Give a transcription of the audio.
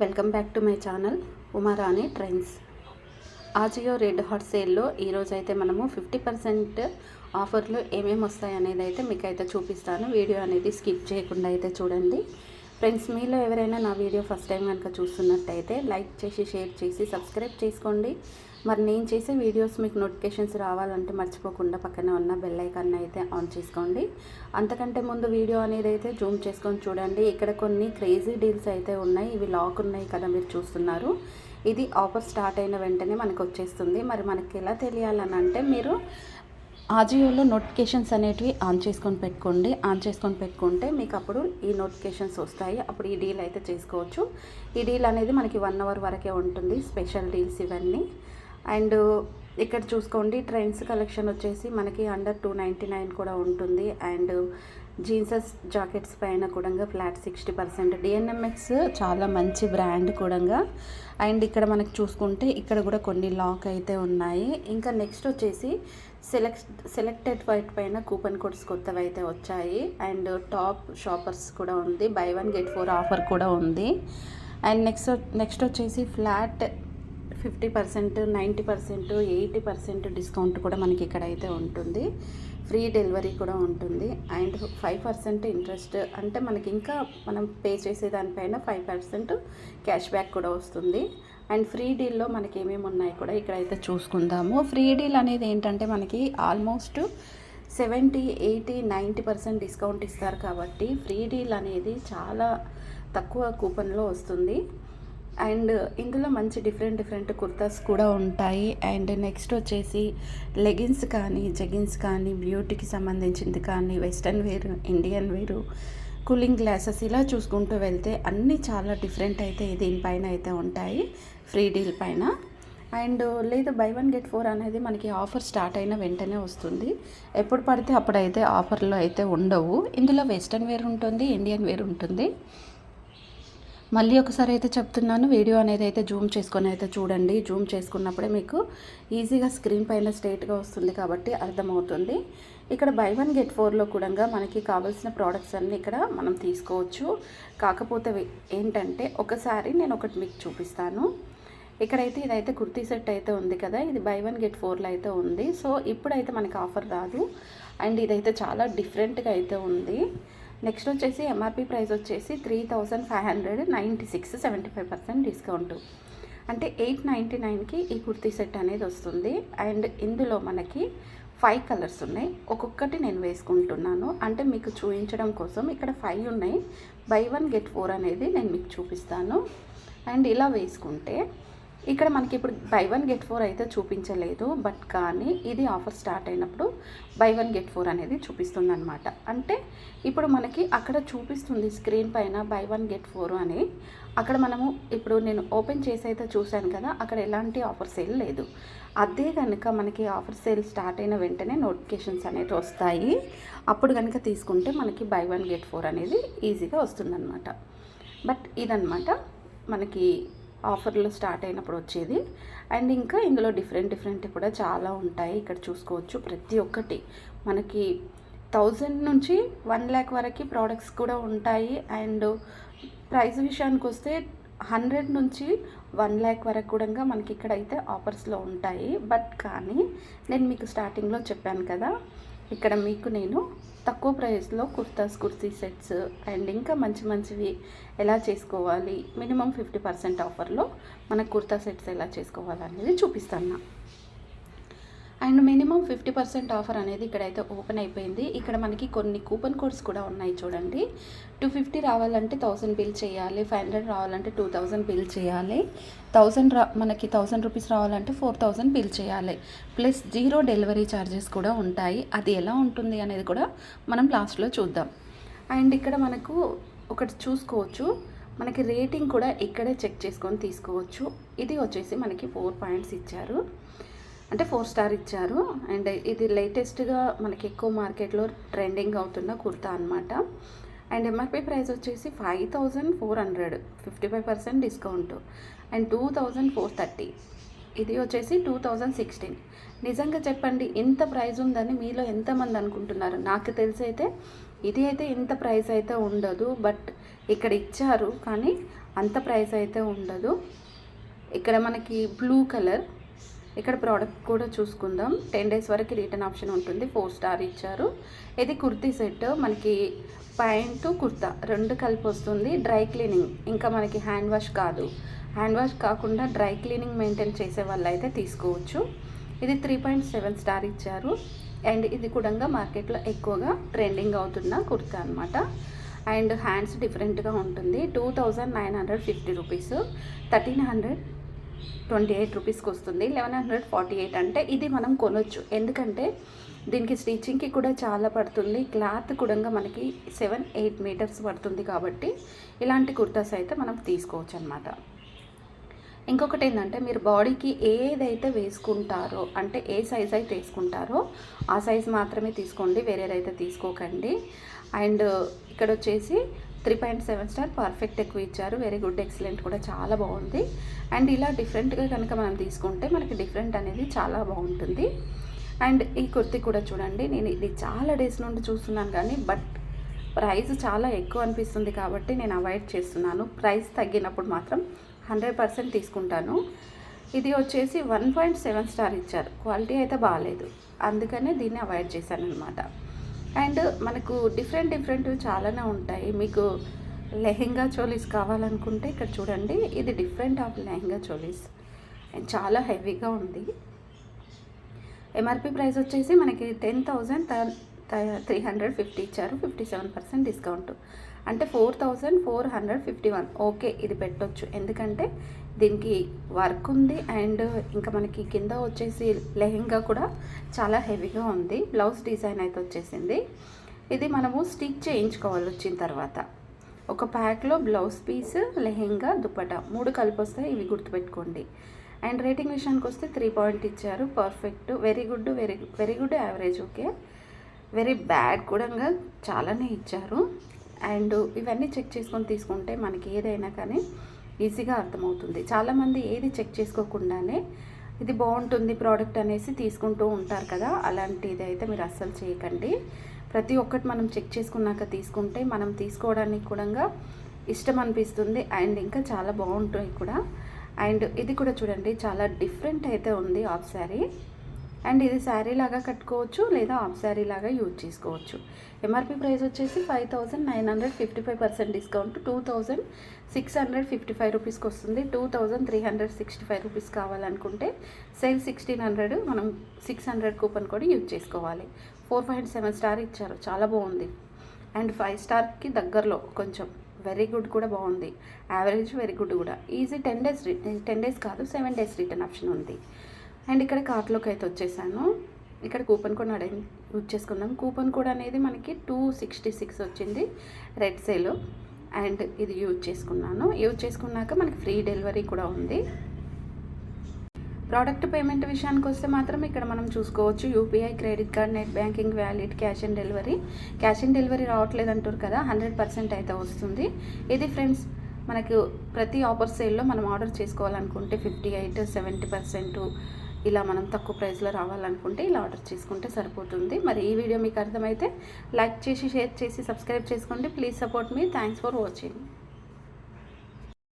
Welcome back to my channel Uma Rani trends. Ajio red hot సేల్లో ఈరోజు అయితే మనము 50% ఆఫర్లు ఏమేమి వస్తాయి అనేది అయితే మీకు అయితే చూపిస్తాను. వీడియో అనేది స్కిప్ చేయకుండా అయితే చూడండి ఫ్రెండ్స్. మీలో ఎవరైనా నా వీడియో ఫస్ట్ టైం కనుక చూస్తున్నట్టయితే లైక్ చేసి షేర్ చేసి సబ్స్క్రైబ్ చేసుకోండి. మరి నేను చేసే వీడియోస్ మీకు నోటిఫికేషన్స్ రావాలంటే మర్చిపోకుండా పక్కన ఉన్న బెల్ ఐకాన్ అయితే ఆన్ చేసుకోండి. అంతకంటే ముందు వీడియో అనేది అయితే జూమ్ చేసుకొని చూడండి. ఇక్కడ కొన్ని క్రేజీ డీల్స్ అయితే ఉన్నాయి. ఇవి లాక్ ఉన్నాయి కదా మీరు చూస్తున్నారు. ఇది ఆఫర్ స్టార్ట్ అయిన వెంటనే మనకు వచ్చేస్తుంది. మరి మనకి ఎలా తెలియాలని అంటే మీరు ఆజియోలో నోటిఫికేషన్స్ అనేటివి ఆన్ చేసుకొని పెట్టుకుంటే మీకు అప్పుడు ఈ నోటిఫికేషన్స్ వస్తాయి. అప్పుడు ఈ డీల్ అయితే చేసుకోవచ్చు. ఈ డీల్ అనేది మనకి 1 అవర్ వరకే ఉంటుంది. స్పెషల్ డీల్స్ ఇవన్నీ. అండ్ ఇక్కడ చూసుకోండి, ట్రెండ్స్ కలెక్షన్ వచ్చేసి మనకి అండర్ 299 కూడా ఉంటుంది. అండ్ జీన్సెస్ జాకెట్స్ పైన కూడా ఫ్లాట్ 60%. డిఎన్ఎంఎక్స్ చాలా మంచి బ్రాండ్ కూడా. అండ్ ఇక్కడ మనకి చూసుకుంటే ఇక్కడ కూడా కొన్ని లాక్ అయితే ఉన్నాయి. ఇంకా నెక్స్ట్ వచ్చేసి సెలెక్టెడ్ వైట్ పైన కూపన్ కోడ్స్ కొత్తవి అయితే వచ్చాయి. అండ్ టాప్ షాపర్స్ కూడా ఉంది. బై 1 get 4 ఆఫర్ కూడా ఉంది. అండ్ నెక్స్ట్ వచ్చేసి ఫ్లాట్ 50%, 90%, 80% డిస్కౌంట్ కూడా మనకి ఇక్కడ అయితే ఉంటుంది. ఫ్రీ డెలివరీ కూడా ఉంటుంది. అండ్ 5% ఇంట్రెస్ట్, అంటే మనకి ఇంకా మనం పే చేసే దానిపైన 5% క్యాష్ బ్యాక్ కూడా వస్తుంది. అండ్ ఫ్రీ డీల్లో మనకి ఏమేమి ఉన్నాయి కూడా ఇక్కడైతే చూసుకుందాము. ఫ్రీ డీల్ అనేది ఏంటంటే మనకి ఆల్మోస్ట్ 70, 80, 90% డిస్కౌంట్ ఇస్తారు. కాబట్టి ఫ్రీ డీల్ అనేది చాలా తక్కువ కూపన్లో వస్తుంది. అండ్ ఇందులో మంచి డిఫరెంట్ కుర్తాస్ కూడా ఉంటాయి. అండ్ నెక్స్ట్ వచ్చేసి లెగిన్స్ కానీ జెగిన్స్ కానీ బ్యూటీకి సంబంధించింది కానీ వెస్ట్రన్ వేర్, ఇండియన్ వేరు, కూలింగ్ గ్లాసెస్ ఇలా చూసుకుంటూ వెళ్తే అన్నీ చాలా డిఫరెంట్ అయితే దీనిపైన అయితే ఉంటాయి ఫ్రీ డీల్ పైన. అండ్ లేదు బై 1 get 4 అనేది మనకి ఆఫర్ స్టార్ట్ అయిన వెంటనే వస్తుంది. ఎప్పుడు పడితే అప్పుడైతే ఆఫర్లో అయితే ఉండవు. ఇందులో వెస్ట్రన్ వేర్ ఉంటుంది, ఇండియన్ వేర్ ఉంటుంది. మళ్ళీ ఒకసారి అయితే చెప్తున్నాను, వీడియో అనేది అయితే జూమ్ చేసుకొని అయితే చూడండి. జూమ్ చేసుకున్నప్పుడే మీకు ఈజీగా స్క్రీన్ పైన స్ట్రైట్గా వస్తుంది కాబట్టి అర్థమవుతుంది. ఇక్కడ బై 1 get 4లో కూడా మనకి కావాల్సిన ప్రోడక్ట్స్ అన్నీ ఇక్కడ మనం తీసుకోవచ్చు. కాకపోతే ఏంటంటే ఒకసారి నేను ఒకటి మీకు చూపిస్తాను. ఇక్కడైతే ఇదైతే కుర్తీ సెట్ అయితే ఉంది కదా, ఇది బై 1 get 4లో అయితే ఉంది. సో ఇప్పుడైతే మనకి ఆఫర్ రాదు. అండ్ ఇదైతే చాలా డిఫరెంట్గా అయితే ఉంది. నెక్స్ట్ వచ్చేసి ఎంఆర్పి ప్రైస్ వచ్చేసి 3596, 75% డిస్కౌంట్, అంటే 899కి ఈ కుర్తీ సెట్ అనేది వస్తుంది. అండ్ ఇందులో మనకి 5 కలర్స్ ఉన్నాయి. ఒక్కొక్కటి నేను వేసుకుంటున్నాను అంటే మీకు చూపించడం కోసం. ఇక్కడ 5 ఉన్నాయి. బై 1 get 4 అనేది నేను మీకు చూపిస్తాను. అండ్ ఇలా వేసుకుంటే ఇక్కడ మనకి ఇప్పుడు బై 1 get 4 అయితే చూపించలేదు, బట్ కానీ ఇది ఆఫర్ స్టార్ట్ అయినప్పుడు బై 1 get 4 అనేది చూపిస్తుంది అనమాట. అంటే ఇప్పుడు మనకి అక్కడ చూపిస్తుంది స్క్రీన్ పైన బై 1 get 4 అని. అక్కడ మనము ఇప్పుడు నేను ఓపెన్ చేసి అయితే చూశాను కదా, అక్కడ ఎలాంటి ఆఫర్ సేల్ లేదు. అదే కనుక మనకి ఆఫర్ సేల్ స్టార్ట్ అయిన వెంటనే నోటిఫికేషన్స్ అనేవి వస్తాయి. అప్పుడు కనుక తీసుకుంటే మనకి బై 1 get 4 అనేది ఈజీగా వస్తుందన్నమాట. బట్ ఇదన్నమాట మనకి ఆఫర్లో స్టార్ట్ అయినప్పుడు వచ్చేది. అండ్ ఇంకా ఇందులో డిఫరెంట్ కూడా చాలా ఉంటాయి. ఇక్కడ చూసుకోవచ్చు ప్రతి ఒక్కటి మనకి 1000 నుంచి 1 lakh వరకు ప్రోడక్ట్స్ కూడా ఉంటాయి. అండ్ ప్రైస్ విషయానికి వస్తే 100 నుంచి 1 lakh వరకు కూడా మనకి ఇక్కడైతే ఆఫర్స్లో ఉంటాయి. బట్ కానీ నేను మీకు స్టార్టింగ్లో చెప్పాను కదా, ఇక్కడ మీకు నేను తక్కువ ప్రైస్లో కుర్తీ సెట్స్ అండ్ ఇంకా మంచివి ఎలా చేసుకోవాలి, మినిమం 50% ఆఫర్లో మన కుర్తా సెట్స్ ఎలా చేసుకోవాలనేది చూపిస్తాను. అండ్ మినిమం 50% ఆఫర్ అనేది ఇక్కడైతే ఓపెన్ అయిపోయింది. ఇక్కడ మనకి కొన్ని కూపన్ కోడ్స్ కూడా ఉన్నాయి చూడండి. 250 రావాలంటే 1000 బిల్ చేయాలి, 500 రావాలంటే 2000 బిల్ చేయాలి, మనకి 1000 రూపీస్ రావాలంటే 4000 బిల్ చేయాలి. ప్లస్ 0 డెలివరీ ఛార్జెస్ కూడా ఉంటాయి. అది ఎలా ఉంటుంది అనేది కూడా మనం లాస్ట్లో చూద్దాం. అండ్ ఇక్కడ మనకు ఒకటి చూసుకోవచ్చు, మనకి రేటింగ్ కూడా ఇక్కడే చెక్ చేసుకొని తీసుకోవచ్చు. ఇది వచ్చేసి మనకి 4 పాయింట్స్ ఇచ్చారు, అంటే 4 స్టార్ ఇచ్చారు. అండ్ ఇది లేటెస్ట్గా మనకి ఎక్కువ మార్కెట్లో ట్రెండింగ్ అవుతున్న కుర్తా అనమాట. అండ్ ఎంఆర్పి ప్రైస్ వచ్చేసి 5400, 55% డిస్కౌంట్. అండ్ 2430, ఇది వచ్చేసి 2016. నిజంగా చెప్పండి, ఇంత ప్రైస్ ఉందని మీలో ఎంతమంది అనుకుంటున్నారు? నాకు తెలిసి అయితే ఇది అయితే ఇంత ప్రైస్ అయితే ఉండదు. బట్ ఇక్కడ ఇచ్చారు కానీ అంత ప్రైస్ అయితే ఉండదు. ఇక్కడ మనకి బ్లూ కలర్, ఇక్కడ ప్రోడక్ట్ కూడా చూసుకుందాం. 10 days వరకు రిటర్న్ ఆప్షన్ ఉంటుంది. 4 స్టార్ ఇచ్చారు. ఇది కుర్తీ సెట్, మనకి ప్యాంటు కుర్తా 2 కలిపి వస్తుంది. డ్రై క్లీనింగ్, ఇంకా మనకి హ్యాండ్ వాష్ కాదు. హ్యాండ్ వాష్ కాకుండా డ్రై క్లీనింగ్ మెయింటైన్ చేసే వాళ్ళు అయితే తీసుకోవచ్చు. ఇది 3.7 స్టార్ ఇచ్చారు. అండ్ ఇది కూడా మార్కెట్లో ఎక్కువగా ట్రెండింగ్ అవుతున్న కుర్తా అనమాట. అండ్ హ్యాండ్స్ డిఫరెంట్గా ఉంటుంది. 2950 రూపీస్, 1328 రూపీస్కి వస్తుంది. 1148 అంటే ఇది మనం కొనొచ్చు, ఎందుకంటే దీనికి స్టిచ్చింగ్కి కూడా చాలా పడుతుంది. క్లాత్ కూడా మనకి 7-8 మీటర్స్ పడుతుంది. కాబట్టి ఇలాంటి కుర్తాస్ అయితే మనం తీసుకోవచ్చు అనమాట. ఇంకొకటి ఏంటంటే, మీరు బాడీకి ఏదైతే వేసుకుంటారో, అంటే ఏ సైజ్ అయితే వేసుకుంటారో ఆ సైజ్ మాత్రమే తీసుకోండి, వేరేదైతే తీసుకోకండి. అండ్ ఇక్కడ వచ్చేసి 3.7 స్టార్, పర్ఫెక్ట్ ఎక్కువ ఇచ్చారు. వెరీ గుడ్, ఎక్సలెంట్ కూడా చాలా బాగుంది. అండ్ ఇలా డిఫరెంట్గా కనుక మనం తీసుకుంటే మనకి డిఫరెంట్ అనేది చాలా బాగుంటుంది. అండ్ ఈ కుర్తీ కూడా చూడండి, నేను ఇది చాలా డేస్ నుండి చూస్తున్నాను కానీ బట్ ప్రైస్ చాలా ఎక్కువ అనిపిస్తుంది కాబట్టి నేను అవాయిడ్ చేస్తున్నాను. ప్రైస్ తగ్గినప్పుడు మాత్రం 100% తీసుకుంటాను. ఇది వచ్చేసి 1.7 స్టార్ ఇచ్చారు. క్వాలిటీ అయితే బాగాలేదు, అందుకనే దీన్ని అవాయిడ్ చేశాను అనమాట. అండ్ మనకు డిఫరెంట్ చాలానే ఉంటాయి. మీకు లెహెంగా చోలీస్ కావాలనుకుంటే ఇక్కడ చూడండి, ఇది different of lehenga cholis and చాలా హెవీగా ఉంది. ఎంఆర్పి ప్రైస్ వచ్చేసి మనకి 10,350 ఇచ్చారు. 57% డిస్కౌంట్ అంటే 4,451. ఓకే, ఇది పెట్టొచ్చు, ఎందుకంటే దీనికి వర్క్ ఉంది. అండ్ ఇంకా మనకి కింద వచ్చేసి లెహెంగా కూడా చాలా హెవీగా ఉంది. బ్లౌజ్ డిజైన్ అయితే వచ్చేసింది. ఇది మనము స్టిచ్ చేయించుకోవాలి వచ్చిన తర్వాత. ఒక ప్యాక్లో బ్లౌజ్ పీస్, లెహెంగా, దుపట్టా 3 కలిపి వస్తాయి. ఇవి గుర్తుపెట్టుకోండి. అండ్ రేటింగ్ విషయానికి వస్తే 3 పాయింట్ ఇచ్చారు. Perfect, very good, very good, average, okay. Very bad కూడా చాలానే ఇచ్చారు. అండ్ ఇవన్నీ చెక్ చేసుకొని తీసుకుంటే మనకి ఏదైనా కానీ ఈజీగా అర్థమవుతుంది. చాలామంది ఏది చెక్ చేసుకోకుండానే ఇది బాగుంటుంది ప్రోడక్ట్ అనేసి తీసుకుంటూ ఉంటారు కదా, అలాంటిది అయితే మీరు అస్సలు చేయకండి. ప్రతి ఒక్కటి మనం చెక్ చేసుకున్నాక తీసుకుంటే మనం తీసుకోవడానికి కూడా ఇష్టం అనిపిస్తుంది. అండ్ ఇంకా చాలా బాగుంటాయి కూడా. అండ్ ఇది కూడా చూడండి, చాలా డిఫరెంట్ అయితే ఉంది హాఫ్ శారీ. అండ్ ఇది శారీ లాగా కట్టుకోవచ్చు లేదా హాఫ్ శారీ లాగా యూజ్ చేసుకోవచ్చు. ఎంఆర్పి ప్రైస్ వచ్చేసి 5,955% డిస్కౌంట్ 2,655 రూపీస్కి వస్తుంది. 2,365 రూపీస్ కావాలనుకుంటే సేల్ 1,600, మనం 600 కూపన్ కూడా యూజ్ చేసుకోవాలి. 4.7 స్టార్ ఇచ్చారు, చాలా బాగుంది. అండ్ 5 స్టార్కి దగ్గరలో కొంచెం వెరీ గుడ్ కూడా బాగుంది. యావరేజ్, వెరీ గుడ్ కూడా. ఈజీ 10 డేస్ కాదు 7 days రిటర్న్ ఆప్షన్ ఉంది. అండ్ ఇక్కడ కార్ట్లోకి అయితే వచ్చేసాను. ఇక్కడ కూపన్ కోడ్ యూజ్ చేసుకుందాం. కూపన్ కోడ్ అనేది మనకి 266 వచ్చింది రెడ్ సేల్. అండ్ ఇది యూజ్ చేసుకున్నాక మనకి ఫ్రీ డెలివరీ కూడా ఉంది. ప్రోడక్ట్ పేమెంట్ విషయానికి వస్తే మాత్రం ఇక్కడ మనం చూసుకోవచ్చు, UPI, credit card, net banking, valid, cash on delivery. Cash on delivery రావట్లేదు అంటారు కదా, 100% అయితే వస్తుంది. ఇది ఫ్రెండ్స్, మనకు ప్రతి ఆఫర్ సేల్లో మనం ఆర్డర్ చేసుకోవాలనుకుంటే 58, 70% ఇలా మనం తక్కువ ప్రైస్లో రావాలనుకుంటే ఇలా ఆర్డర్ చేసుకుంటే సరిపోతుంది. మరి ఈ వీడియో మీకు అర్థమైతే లైక్ చేసి, షేర్ చేసి, సబ్స్క్రైబ్ చేసుకోండి. Please support me. Thanks for watching.